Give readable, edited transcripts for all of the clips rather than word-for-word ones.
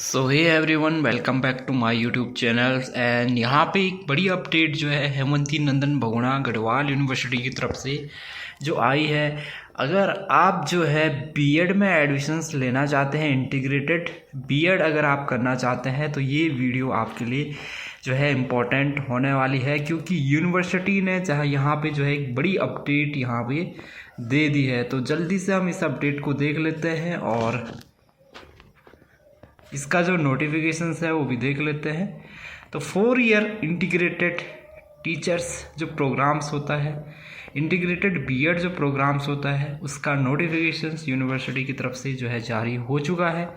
So hey everyone, welcome back to my YouTube channel. And यहाँ पे एक बड़ी अपडेट जो है हेमंती नंदन बहुगुणा गढ़वाल यूनिवर्सिटी की तरफ से जो आई है। अगर आप जो है बीएड में एडमिशन्स लेना चाहते हैं, इंटीग्रेटेड बीएड अगर आप करना चाहते हैं तो ये वीडियो आपके लिए जो है इम्पोर्टेंट होने वाली है, क्योंकि यूनिवर्सिटी ने चाहे यहाँ पे जो है एक बड़ी अपडेट यहाँ पे दे दी है। तो जल्दी से हम इस अपडेट को देख लेते हैं और इसका जो नोटिफिकेशंस है वो भी देख लेते हैं। तो 4 ईयर इंटीग्रेटेड टीचर्स जो प्रोग्राम्स होता है, इंटीग्रेटेड बीएड जो प्रोग्राम्स होता है, उसका नोटिफिकेशंस यूनिवर्सिटी की तरफ से जो है जारी हो चुका है।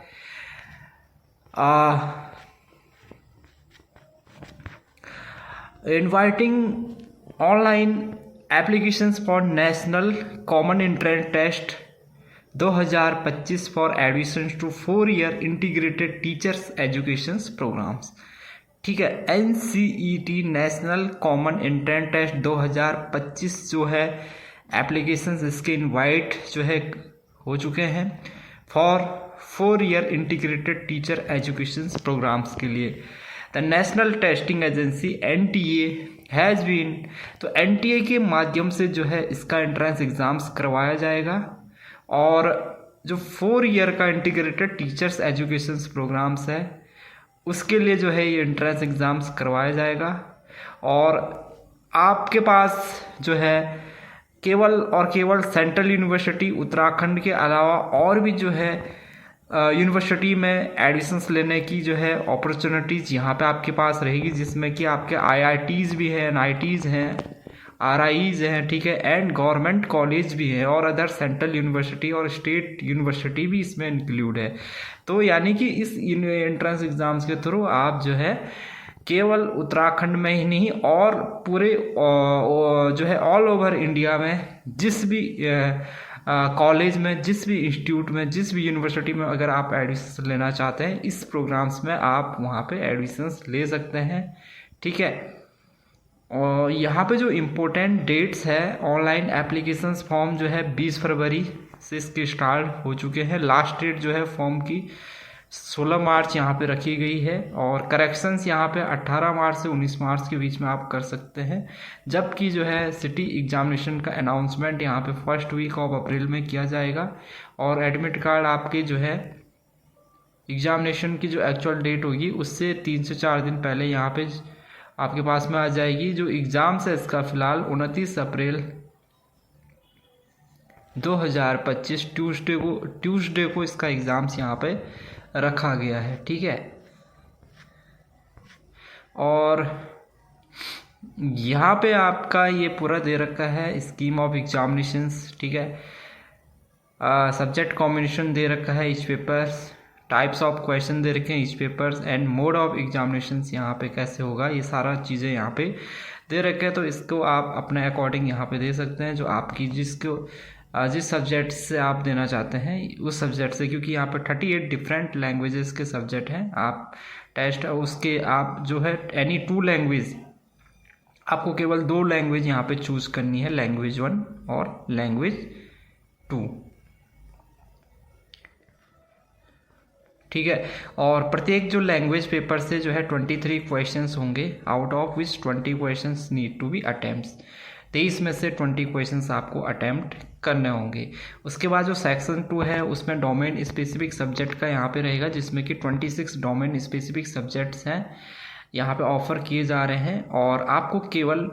Inviting online applications for national common entrance test 2025 for admission to 4 year integrated teachers education programmes. ठीक है, NCET national common entrance test 2025 जो है एप्लीकेशंस इसके इनवाइट जो है हो चुके हैं for 4 year integrated teacher education programmes के लिए। The national testing agency NTA has been, तो NTA के माध्यम से जो है इसका एंट्रेंस एग्ज़ाम्स करवाया जाएगा और जो 4 ईयर का इंटीग्रेटेड टीचर्स एजुकेशन प्रोग्राम्स है उसके लिए जो है ये एंट्रेंस एग्ज़ाम्स करवाया जाएगा। और आपके पास जो है केवल और केवल सेंट्रल यूनिवर्सिटी उत्तराखंड के अलावा और भी जो है यूनिवर्सिटी में एडमिशन्स लेने की जो है अपॉर्चुनिटीज़ यहाँ पे आपके पास रहेगी, जिसमें कि आपके IITs भी हैं, NITs हैं, RIs हैं, ठीक है, एंड गवर्नमेंट कॉलेज भी है और अदर सेंट्रल यूनिवर्सिटी और स्टेट यूनिवर्सिटी भी इसमें इंक्लूड है। तो यानी कि इस एंट्रेंस एग्ज़ाम्स के थ्रू आप जो है केवल उत्तराखंड में ही नहीं और पूरे जो है ऑल ओवर इंडिया में जिस भी कॉलेज में, जिस भी इंस्टीट्यूट में, जिस भी यूनिवर्सिटी में अगर आप एडमिशन लेना चाहते हैं इस प्रोग्राम्स में आप वहाँ पे एडमिशन्स ले सकते हैं। ठीक है, और यहाँ पे जो इम्पोर्टेंट डेट्स है, ऑनलाइन एप्लीकेशंस फॉर्म जो है 20 फरवरी से इसके स्टार्ट हो चुके हैं। लास्ट डेट जो है फॉर्म की 16 मार्च यहाँ पे रखी गई है और करेक्शंस यहाँ पे 18 मार्च से 19 मार्च के बीच में आप कर सकते हैं, जबकि जो है सिटी एग्जामिनेशन का अनाउंसमेंट यहाँ पे फर्स्ट वीक ऑफ अप्रैल में किया जाएगा और एडमिट कार्ड आपके जो है एग्जामिनेशन की जो एक्चुअल डेट होगी उससे 3 से 4 दिन पहले यहाँ पे आपके पास में आ जाएगी। जो एग्ज़ाम्स है इसका फ़िलहाल 29 अप्रैल 2025 ट्यूसडे को इसका एग्ज़ाम्स यहाँ पे रखा गया है। ठीक है, और यहाँ पे आपका ये पूरा दे रखा है स्कीम ऑफ एग्जामिनेशंस। ठीक है, सब्जेक्ट कॉम्बिनेशन दे रखा है, each papers, types of question दे रखे हैं each papers and mode of examinations यहाँ पे कैसे होगा, ये सारा चीज़ें यहाँ पे दे रखे हैं। तो इसको आप अपने अकॉर्डिंग यहाँ पे दे सकते हैं, जो आपकी जिस सब्जेक्ट से आप देना चाहते हैं उस सब्जेक्ट से, क्योंकि यहाँ पे 38 डिफरेंट लैंग्वेजेस के सब्जेक्ट हैं। आप टेस्ट उसके आप जो है एनी 2 लैंग्वेज, आपको केवल 2 लैंग्वेज यहाँ पे चूज़ करनी है, लैंग्वेज 1 और लैंग्वेज 2। ठीक है, और प्रत्येक जो लैंग्वेज पेपर से जो है 23 क्वेश्चंस होंगे, out of which 20 questions need to be attempts. 23 में से 20 क्वेश्चंस आपको अटेम्प्ट करने होंगे। उसके बाद जो सेक्शन 2 है उसमें डोमेन स्पेसिफिक सब्जेक्ट का यहाँ पे रहेगा, जिसमें कि 26 डोमेन स्पेसिफिक सब्जेक्ट्स हैं यहाँ पे ऑफर किए जा रहे हैं और आपको केवल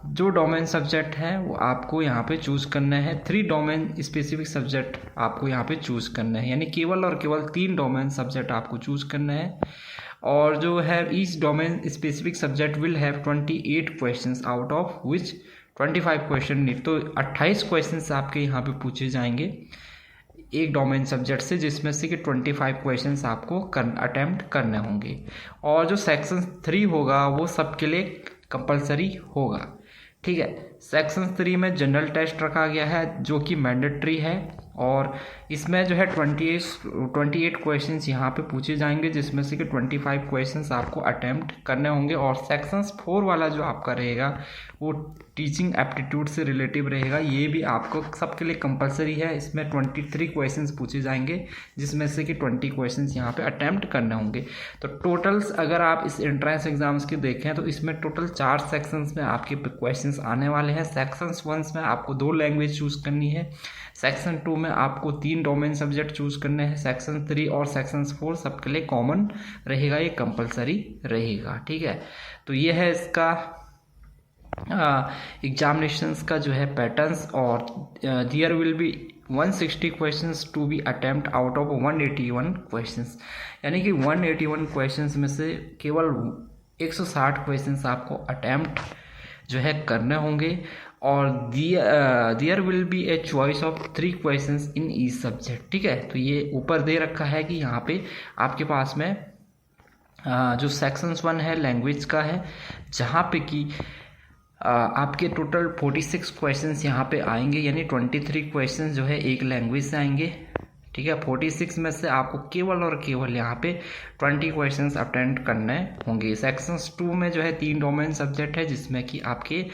जो डोमेन सब्जेक्ट हैं वो आपको यहाँ पे चूज़ करना है। 3 डोमेन स्पेसिफिक सब्जेक्ट आपको यहाँ पे चूज़ करना है, यानी केवल और केवल 3 डोमेन सब्जेक्ट आपको चूज़ करना है। और जो है each domain specific subject will have 28 questions out of which 25 question need, तो 28 क्वेश्चंस आपके यहाँ पे पूछे जाएंगे एक डोमेन सब्जेक्ट से, जिसमें से कि 25 क्वेश्चंस आपको अटेम्प्ट करने होंगे। और जो सेक्शन 3 होगा वो सबके लिए कंपलसरी होगा। ठीक है, सेक्शन 3 में जनरल टेस्ट रखा गया है जो कि मैंडेटरी है और इसमें जो है 28 क्वेश्चंस यहाँ पे पूछे जाएंगे, जिसमें से कि 25 क्वेश्चंस आपको अटेम्प्ट करने होंगे। और सेक्शंस 4 वाला जो आपका रहेगा वो टीचिंग एप्टीट्यूड से रिलेटिव रहेगा, ये भी आपको सबके लिए कंपलसरी है। इसमें 23 क्वेश्चंस पूछे जाएंगे, जिसमें से कि 20 क्वेश्चंस यहाँ पे अटेम्प्ट करने होंगे। तो टोटल्स अगर आप इस एंट्रेंस एग्जाम्स की देखें तो इसमें टोटल 4 सेक्शंस में आपके क्वेश्चंस आने वाले हैं। सेक्शंस 1 में आपको 2 लैंग्वेज चूज़ करनी है, सेक्शन 2 में आपको 3 डोमेन सब्जेक्ट चूज़ करने हैं, सेक्शन 3 और सेक्शन 4 सबके लिए कॉमन रहेगा, ये कंपलसरी रहेगा। ठीक है, तो ये है इसका एग्जामिनेशंस का जो है पैटर्न्स। और there will be 160 questions to be attempt out of 181 questions, यानी कि 181 क्वेश्चंस में से केवल 160 क्वेश्चंस आपको अटेम्प्ट जो है करने होंगे। और there will be a choice of 3 questions in each subject. ठीक है, तो ये ऊपर दे रखा है कि यहाँ पे आपके पास में जो सेक्शंस 1 है लैंग्वेज का है, जहाँ पे कि आपके टोटल 46 क्वेश्चंस यहाँ पे आएंगे, यानी 23 क्वेश्चंस जो है एक लैंग्वेज से आएंगे। ठीक है, 46 में से आपको केवल और केवल यहाँ पे 20 क्वेश्चंस अटेम्प्ट करने होंगे। सेक्शंस 2 में जो है 3 डोमेन सब्जेक्ट है, जिसमें कि आपके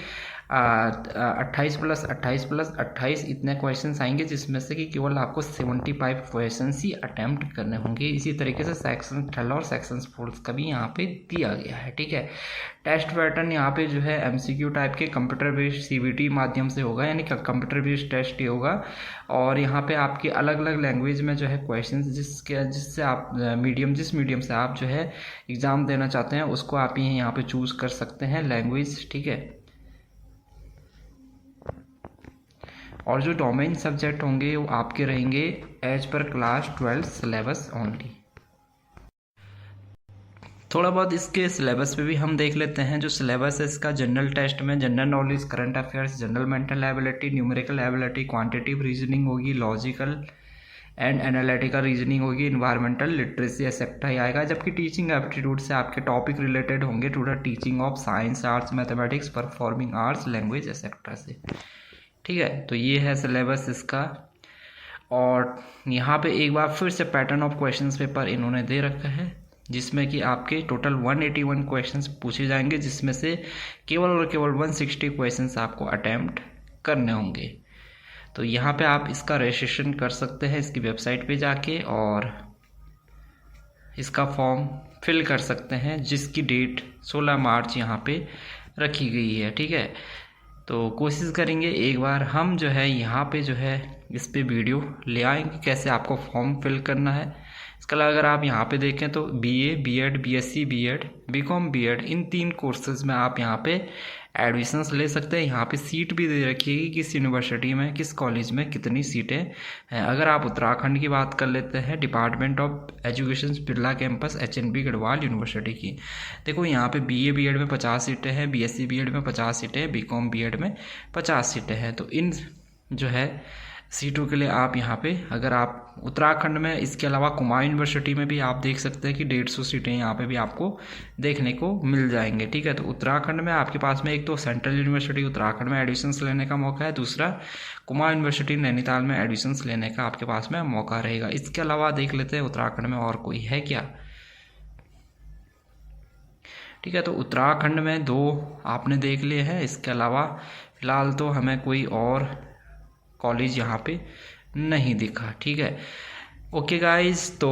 28 + 28 + 28 इतने क्वेश्चंस आएंगे, जिसमें से कि केवल आपको 75 क्वेश्चंस ही अटेम्प्ट करने होंगे। इसी तरीके से सेक्शन 3 और सेक्शन 4 का भी यहाँ पे दिया गया है। ठीक है, टेस्ट पैटर्न यहाँ पे जो है MCQ टाइप के कंप्यूटर बेस्ड CBT माध्यम से होगा, यानी कंप्यूटर बेस्ड टेस्ट ही होगा। और यहाँ पे आपके अलग अलग लैंग्वेज में जो है क्वेश्चन जिससे आप जिस मीडियम से आप जो है एग्ज़ाम देना चाहते हैं उसको आप यहाँ पे चूज़ कर सकते हैं लैंग्वेज। ठीक है, और जो डोमेन सब्जेक्ट होंगे वो आपके रहेंगे as per class 12 syllabus only. थोड़ा बहुत इसके सिलेबस पे भी हम देख लेते हैं। जो सिलेबस है इसका, जनरल टेस्ट में general knowledge, current affairs, general mental ability, numerical ability, quantitative reasoning होगी, लॉजिकल एंड एनालिटिकल रीजनिंग होगी, इन्वायरमेंटल लिटरेसी एक्सेट्रा ही आएगा। जबकि टीचिंग एप्टीट्यूड से आपके टॉपिक रिलेटेड होंगे to the teaching of science, arts, mathematics, performing arts, language etcetera से। ठीक है, तो ये है सिलेबस इसका। और यहाँ पे एक बार फिर से पैटर्न ऑफ क्वेश्चंस पेपर इन्होंने दे रखा है, जिसमें कि आपके टोटल 181 क्वेश्चंस पूछे जाएंगे, जिसमें से केवल और केवल 160 क्वेश्चंस आपको अटेम्प्ट करने होंगे। तो यहाँ पे आप इसका रजिस्ट्रेशन कर सकते हैं इसकी वेबसाइट पे जाके, और इसका फॉर्म फिल कर सकते हैं, जिसकी डेट 16 मार्च यहाँ पे रखी गई है। ठीक है, तो कोशिश करेंगे एक बार हम जो है यहाँ पे जो है इस पे वीडियो ले आएंगे कैसे आपको फॉर्म फिल करना है। इसके अलावा अगर आप यहाँ पे देखें तो BA, B.Ed, BSc, B.Ed, BCom, B.Ed इन 3 कोर्सेज में आप यहाँ पे एडमिशन्स ले सकते हैं। यहाँ पे सीट भी दे रखी है कि किस यूनिवर्सिटी में, किस कॉलेज में कितनी सीटें हैं। अगर आप उत्तराखंड की बात कर लेते हैं, department of education Birla campus HNB Garhwal university की, देखो यहाँ पे BA, B.Ed में 50 सीटें हैं, BSc, B.Ed में 50 सीटें हैं, BCom, B.Ed में 50 सीटें हैं। तो इन जो है सीटों के लिए आप यहाँ पे, अगर आप उत्तराखंड में, इसके अलावा कुमाऊं यूनिवर्सिटी में भी आप देख सकते हैं कि 150 सीटें यहाँ पे भी आपको देखने को मिल जाएंगे। ठीक है, तो उत्तराखंड में आपके पास में एक तो सेंट्रल यूनिवर्सिटी उत्तराखंड में एडमिशन्स लेने का मौका है, दूसरा कुमाऊं यूनिवर्सिटी नैनीताल में एडमिशन्स लेने का आपके पास में मौका रहेगा। इसके अलावा देख लेते हैं उत्तराखंड में और कोई है क्या। ठीक है, तो उत्तराखंड में 2 आपने देख लिए हैं, इसके अलावा फिलहाल तो हमें कोई और कॉलेज यहाँ पे नहीं दिखा। ठीक है, ओके गाइस, तो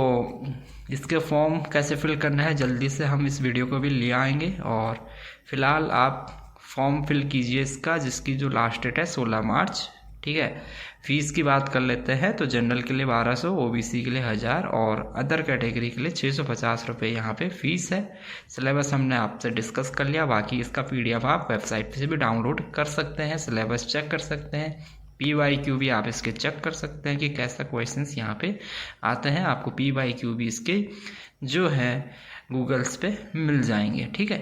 इसके फॉर्म कैसे फिल करना है जल्दी से हम इस वीडियो को भी ले आएंगे। और फिलहाल आप फॉर्म फिल कीजिए इसका, जिसकी जो लास्ट डेट है 16 मार्च। ठीक है, फीस की बात कर लेते हैं तो जनरल के लिए 1200, OBC के लिए 1000 और अदर कैटेगरी के लिए 650 रुपये यहाँ पे फीस है। सिलेबस हमने आपसे डिस्कस कर लिया, बाकी इसका PDF आप वेबसाइट से भी डाउनलोड कर सकते हैं, सिलेबस चेक कर सकते हैं, PYQ भी आप इसके चेक कर सकते हैं कि कैसा क्वेश्चंस यहाँ पे आते हैं। आपको PYQ भी इसके जो है गूगल्स पे मिल जाएंगे। ठीक है।